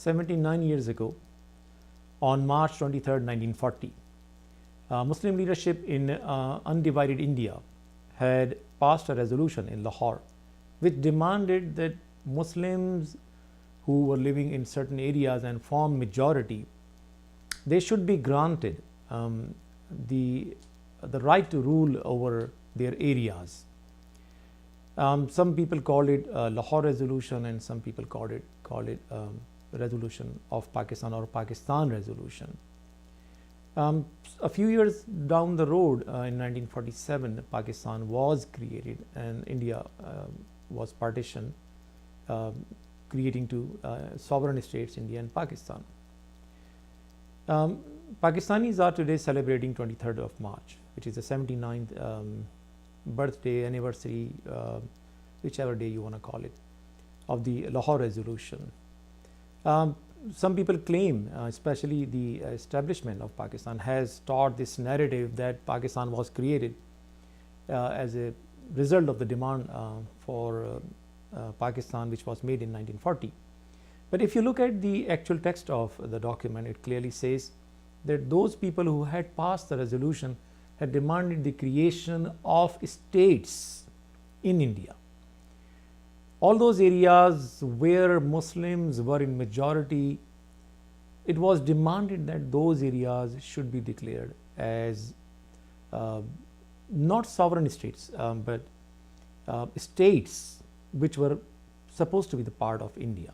79 years ago, on March 23rd, 1940, Muslim leadership in undivided India had passed a resolution in Lahore which demanded that Muslims who were living in certain areas and formed majority, they should be granted the right to rule over their areas. Some people call it Lahore Resolution, and some people call it Resolution of Pakistan or Pakistan Resolution. A few years down the road, in 1947, Pakistan was created and India was partitioned, creating two sovereign states, India and Pakistan. Pakistanis are today celebrating 23rd of March, which is the 79th birthday, anniversary, whichever day you want to call it, of the Lahore Resolution. Some people claim, especially the establishment of Pakistan, has taught this narrative that Pakistan was created as a result of the demand for Pakistan, which was made in 1940. But if you look at the actual text of the document, it clearly says that those people who had passed the resolution had demanded the creation of states in India. All those areas where Muslims were in majority, it was demanded that those areas should be declared as not sovereign states, but states which were supposed to be the part of India.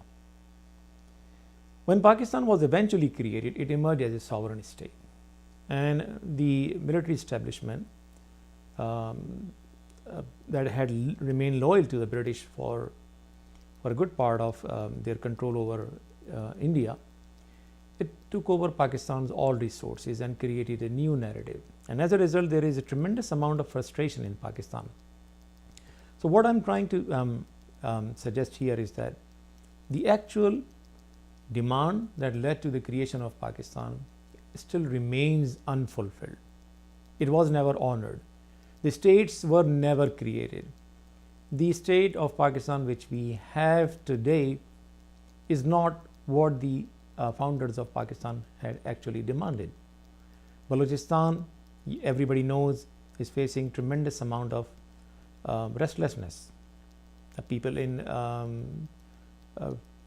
When Pakistan was eventually created, it emerged as a sovereign state, and the military establishment that had remained loyal to the British for a good part of their control over India, it took over Pakistan's all resources and created a new narrative. And as a result, there is a tremendous amount of frustration in Pakistan. So what I'm trying to suggest here is that the actual demand that led to the creation of Pakistan still remains unfulfilled. It was never honored. The states were never created. The state of Pakistan which we have today is not what the founders of Pakistan had actually demanded. Balochistan, everybody knows, is facing tremendous amount of restlessness. People in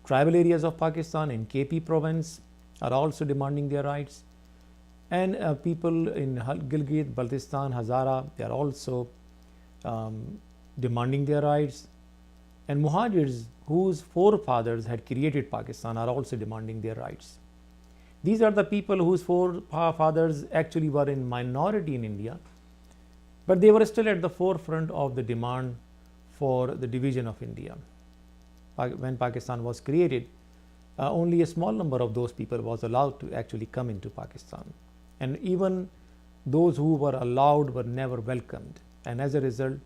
tribal areas of Pakistan, in KP province, are also demanding their rights, and people in Gilgit, Baltistan, Hazara, they are also demanding their rights, and Mohajirs, whose forefathers had created Pakistan, are also demanding their rights. These are the people whose forefathers actually were in minority in India, but they were still at the forefront of the demand for the division of India. When Pakistan was created, only a small number of those people was allowed to actually come into Pakistan, and even those who were allowed were never welcomed. And as a result,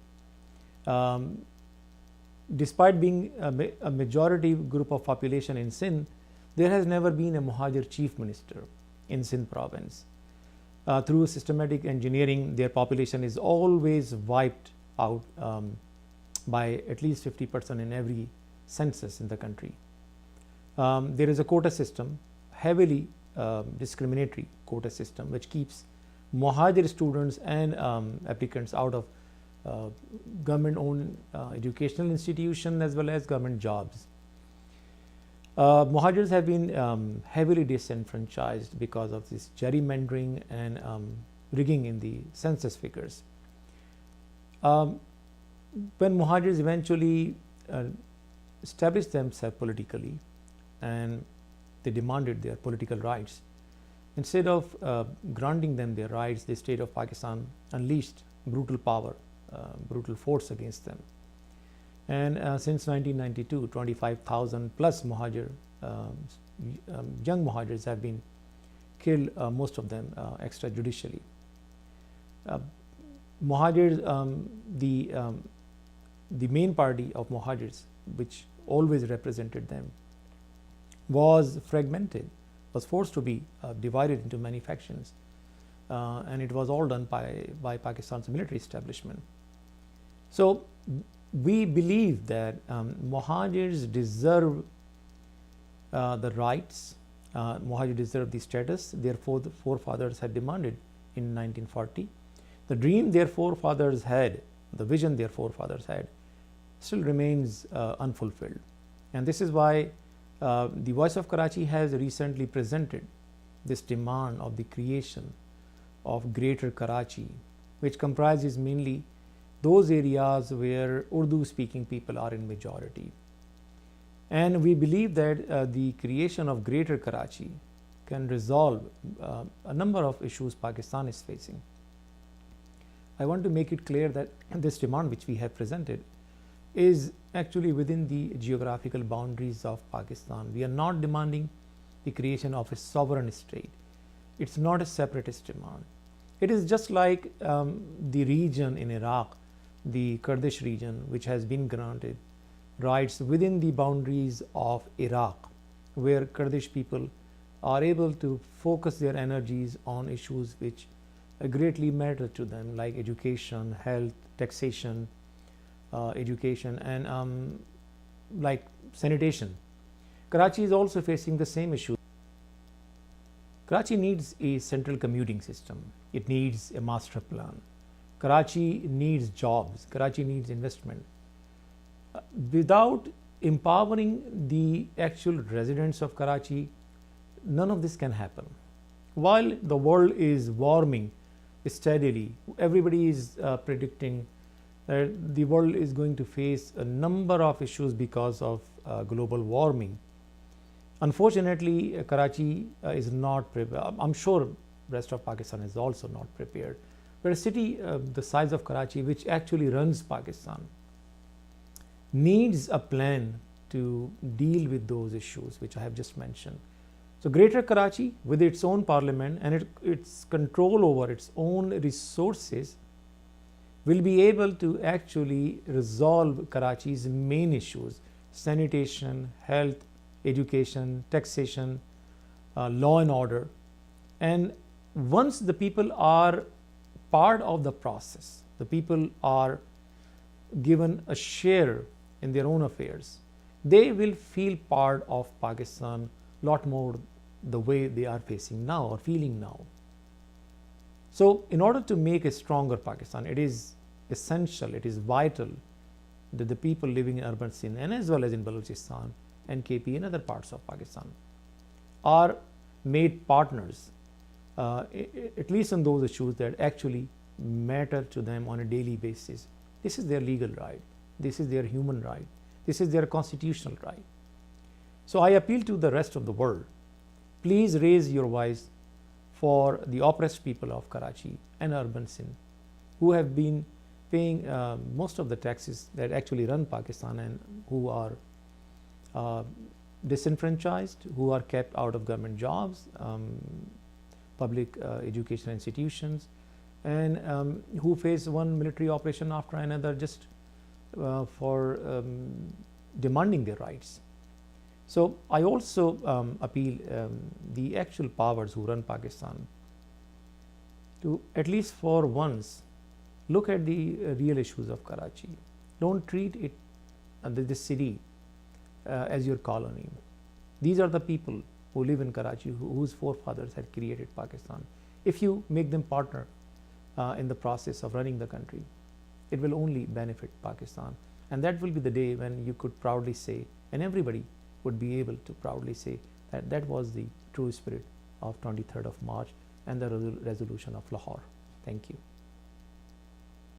despite being a majority group of population in Sindh, there has never been a Mohajir chief minister in Sindh province. Through systematic engineering, their population is always wiped out by at least 50% in every census in the country. There is a quota system, heavily discriminatory quota system, which keeps Mohajir students and applicants out of government-owned educational institutions as well as government jobs. Mohajirs have been heavily disenfranchised because of this gerrymandering and rigging in the census figures. When Mohajirs eventually established themselves politically and they demanded their political rights, instead of granting them their rights, the state of Pakistan unleashed brutal power, brutal force against them. And since 1992, 25,000 plus Mohajir, young Mohajirs have been killed, most of them extrajudicially. Mohajirs, the main party of Mohajirs, which always represented them, was fragmented, was forced to be divided into many factions, and it was all done by Pakistan's military establishment. So we believe that Mohajirs deserve the rights. Mohajir deserve the status their forefathers had demanded in 1940. The dream their forefathers had, the vision their forefathers had, still remains unfulfilled. And this is why the Voice of Karachi has recently presented this demand of the creation of Greater Karachi, which comprises mainly those areas where Urdu speaking people are in majority. And we believe that the creation of Greater Karachi can resolve a number of issues Pakistan is facing. I want to make it clear that this demand which we have presented is actually within the geographical boundaries of Pakistan. We are not demanding the creation of a sovereign state. It's not a separatist demand. It is just like the region in Iraq, the Kurdish region, which has been granted rights within the boundaries of Iraq, where Kurdish people are able to focus their energies on issues which greatly matter to them, like education, health, taxation, education, and like sanitation. Karachi is also facing the same issue. Karachi needs a central commuting system. It needs a master plan. Karachi needs jobs. Karachi needs investment. Without empowering the actual residents of Karachi, none of this can happen. While the world is warming steadily, everybody is predicting that the world is going to face a number of issues because of global warming. Unfortunately, Karachi is not prepared. I'm sure rest of Pakistan is also not prepared. But a city the size of Karachi, which actually runs Pakistan, needs a plan to deal with those issues which I have just mentioned. So Greater Karachi, with its own parliament and its control over its own resources, will be able to actually resolve Karachi's main issues: sanitation, health, education, taxation, law and order. And once the people are part of the process, the people are given a share in their own affairs, they will feel part of Pakistan a lot more the way they are facing now or feeling now. So in order to make a stronger Pakistan, it is essential, it is vital that the people living in urban Sindh and as well as in Balochistan and KP and other parts of Pakistan are made partners, at least on those issues that actually matter to them on a daily basis. This is their legal right. This is their human right. This is their constitutional right. So I appeal to the rest of the world, please raise your voice for the oppressed people of Karachi and urban Sindh, who have been paying most of the taxes that actually run Pakistan and who are disenfranchised, who are kept out of government jobs, public education institutions, and who face one military operation after another just for demanding their rights. So I also appeal the actual powers who run Pakistan to, at least for once, look at the real issues of Karachi. Don't treat it, this city, as your colony. These are the people who live in Karachi, whose forefathers had created Pakistan. If you make them partner in the process of running the country, it will only benefit Pakistan. And that will be the day when you could proudly say, and everybody would be able to proudly say, that that was the true spirit of 23rd of March and the resolution of Lahore. Thank you.